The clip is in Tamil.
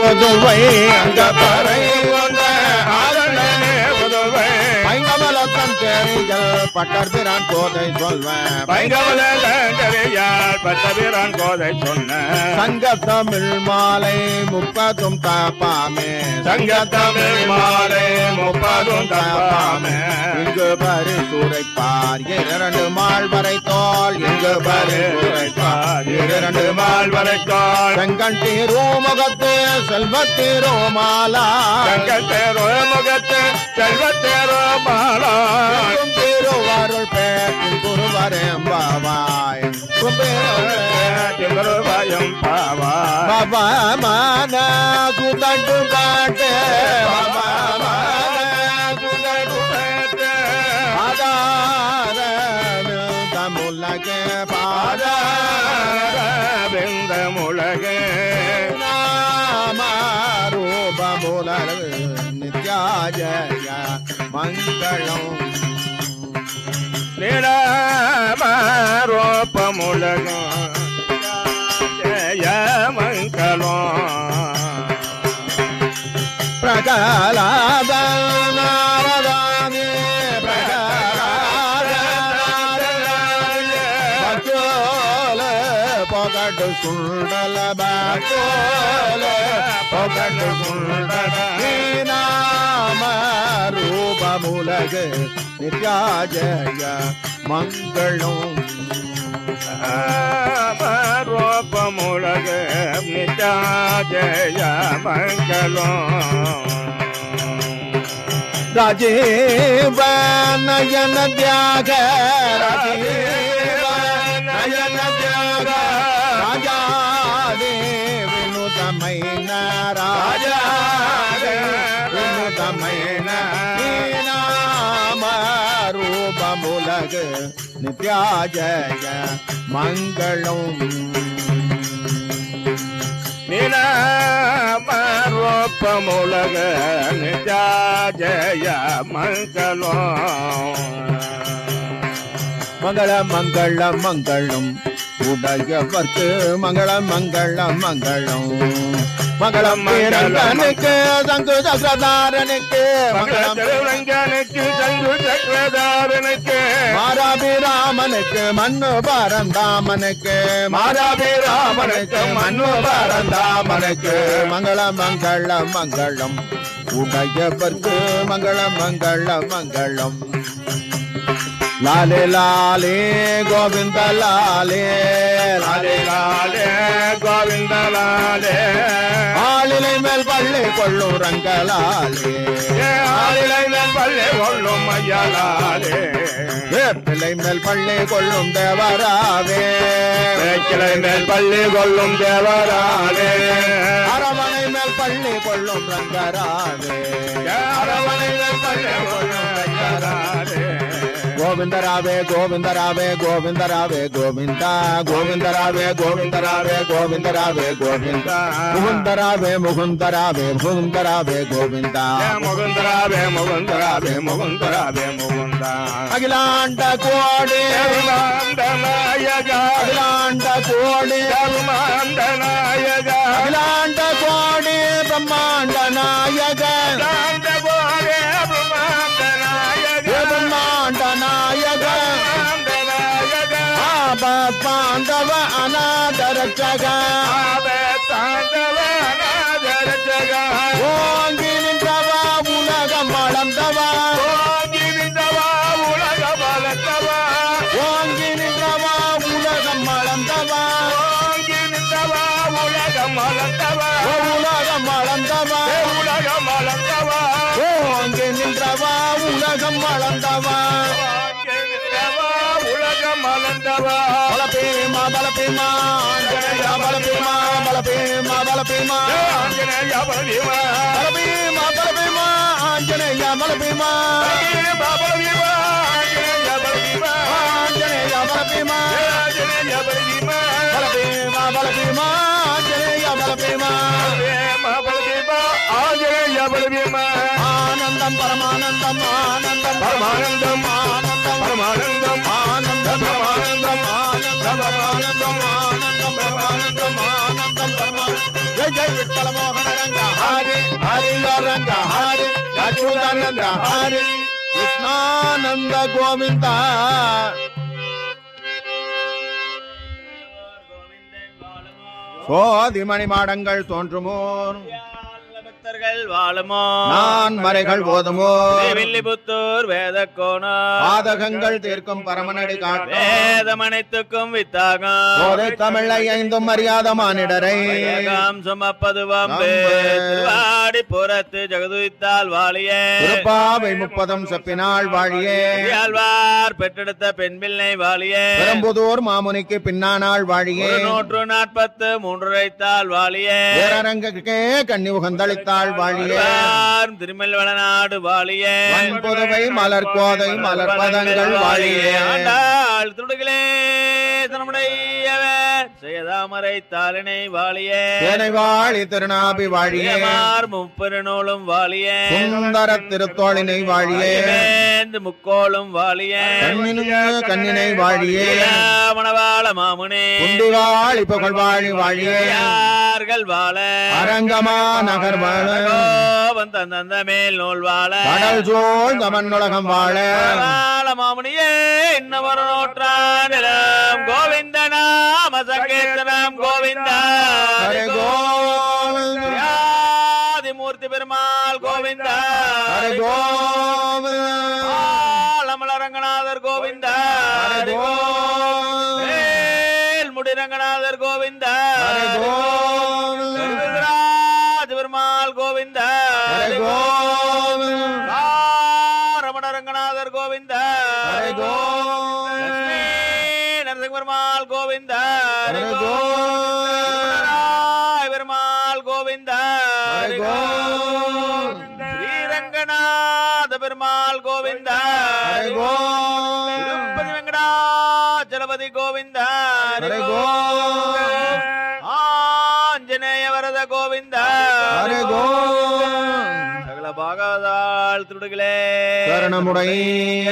புதுவை அங்க பறை கொண்ட ஆரணனே புதுவை பைங்கமலத்தன் தேரிகள் பட்டர்பிரான் கோதை சொல்வேன் பைங்கமலையால் பட்டபிரான் கோதை சொன்ன சங்கத்தமிழ் மாலை 30 தப்பாமே சங்கத்தமிழ் மாலை 30 தப்பாமே இங்கு பரிசுரைப்பார் 2 மால் வரை தோல் இங்கு பரிசுரைப்பார் 2 மால் வரை தோல் செங்கண்டீரோ முகத்து செல்வத்தீரோ மாலா செங்கத்தேரோ முகத்து செல்வத்தேரோ மாலா திருவாருள் பேட்டின் குருவரேம் பாவாய் குருவாயம் பாவா பாபா மான சுதண்டு காட்டு பாபா முலகே பாதாரவிந்த முலகே நாமரூபமுலர் நித்யாஜய மங்களம் நிராமரோப்பமுலகம் ஜய மங்களம் பிரகலாத நாரதானே பொகட்டு சுண்டல பாட்டோல பொகட்டு சுண்டல நாம ரூபமுலகு நித்யாஜய மங்களம் ரோப்பமுலக நித்யாஜய மங்களம் ராஜீவ நயன தியாக ராஜீவ நயன தியாக ராஜாதே வினுதமைன ராஜாதே வினுதமைன நாம ரூபமுலகு நித்யாஜய மங்களம் நிராமரோப்பமுலக நித்யாஜய மங்களம் மங்களம் மங்களம் மங்களம் உடையவர்க்கு மங்களம் மங்களம் மங்களம் மங்களம் வீரங்கனுக்கு சங்கு சக்கரதாரனுக்கு மங்களம் திருவங்கனுக்கு சங்கு சக்கரதாரனுக்கு மாராபிராமனுக்கு மண்ணு பரந்தாமனுக்கு மாராபிராமனுக்கு மண்ணு பரந்தாமனுக்கு மங்களம் மங்களம் மங்களம் உடையவர்க்கு மங்களம் மங்களம் மங்களம் லாலே லாலே கோவிந்த லாலே லாலே லாலே கோவிந்த லாலே ஆளிலை மேல் பள்ளி கொள்ளும் ரங்கலாலே ஆளிலை மேல் பள்ளி கொள்ளும் ஐயலாலே வேப்பிலை மேல் பள்ளி கொள்ளும் தேவராவே கிளை மேல் பள்ளி கொள்ளும் தேவராலே அரவணை மேல் பள்ளி கொள்ளும் ரங்கராவே அரவணை மேல் பள்ளி கொள்ளும் ரங்கராலே கோவிந்தராவே கோவிந்தராவே கோவிந்தராவே கோவிந்தா கோவிந்தராவே கோவிந்தராவே கோவிந்தராவே கோவிந்தா முகுந்தராவே முகுந்தராவே முகுந்தராவே கோவிந்தா முகுந்தராவே முகுந்தராவே முகுந்தராவே முகுந்தா அகிலாண்ட கோடி நாயக அகிலாண்ட கோடி நாயக அகிலாண்ட கோடி பிரம்மாண்ட நாயக பிரம்மாண்ட நாயக ஆபத் பாண்டவ அநாத ரட்சக ஓங்கி நின்றவா உலகம் அளந்தவா ஓங்கி நின்றவா உலகம் அளந்தவா உலகம் அளந்தவா ஓங்கி நின்றவா உலகம் அளந்தவா பலபீமா பலபீமா ஆஞ்சநேயா பலபீமா பலபீமா பலபீமா ஆஞ்சநேயா பலபீமா பலபீமா பலபீமா ஆஞ்சநேயா பலபீமா ஆஞ்சநேயா பலபீமா பலபீமா பலபீமா ஆஞ்சநேயா பலபீமா ஆனந்தம் பரமானந்தம் ஆனந்தம் பரமானந்தம் ஆனந்தம் பரமானந்தம் ஆனந்தம் பரமானந்தம் ஆனந்தம் பரமானந்தம் ஆனந்தம் பரமானந்தம் ஆனந்தம் பரமானந்தம் ஜெய ஜெய விட்டல மோகன ரங்க ஹரி ஹரி ரங்க ஹரி அச்சுதானந்த ஹரி கிருஷ்ணானந்த கோவிந்தா சோதிமணி மாடங்கள் தோன்றுமோ பக்தர்கள் வாழுமோ நான் மறைகள் ஓதுமோ வில்லிபுத்தூர் வேத கோணம் பாதகங்கள் தீர்க்கும் பரமனடி காட்டும் வேதம் அனைத்துக்கும் வித்தாகம் போதை தமிழை ஐந்தும் அறியாத மானிடரை சுமப்பதுவம் திருவாடி புறத்து ஜெகதுவித்தால் வாழியே திருப்பாவை 30 செப்பினாள் வாழியே ஆழ்வார் பெற்றெடுத்த பெண் பிள்ளை வாழியே பெரும்புதூர் மாமுனிக்கு பின்னானாள் வாழியே 143 உரைத்தால் வாழியே பேரரங்கே கண்ணி உகந்தளித்தாள் வாழியே திருமல் வளநாடு வாழியே புதுவை மலர் கோதை மலர் பதங்கள் வாழியே ஆண்டாள் துடுகளே செய்தாமரை தாளினை வாழியே தேனை வாழி திருநாபி வாழியே முப்பெரு நூலும் வாழியே சுந்தர திருத்தோளினை வாழியே முக்கோளும் வாழியே கண்ணினை வாழியே மணவாள மாமுனே குண்டிவாழி புகழ் வாழி வாழியே வாழ அரங்கமா நகர் வாழ தந்த மேல் நூல் வாழ கடல் சோழ் தமிழ்நுலகம் வாழ மாமுனியே இன்னொரு நூற்றாண்டிலும் கோவிந்த நாம சங்கீர்த்தனம் கோவிந்தா ஆதிமூர்த்தி பெருமாள் கோவிந்தா ரங்கநாதர் கோவிந்தா முடிரங்கநாதர் கோவிந்தா பெருமாள் கோவிந்தா ரமண ரங்கநாதர் கோவிந்தா நரசிம்மர் கோவிந்தா பெருமாள் கோவிந்தா ஸ்ரீரங்கநாத பெருமாள் கோவிந்தா திருப்பதி வெங்கடாச்சலபதி கோவிந்தா ஆஞ்சநேய வரத கோவிந்தா சகல பாகதாள் திருடுகளே சரணமுடைய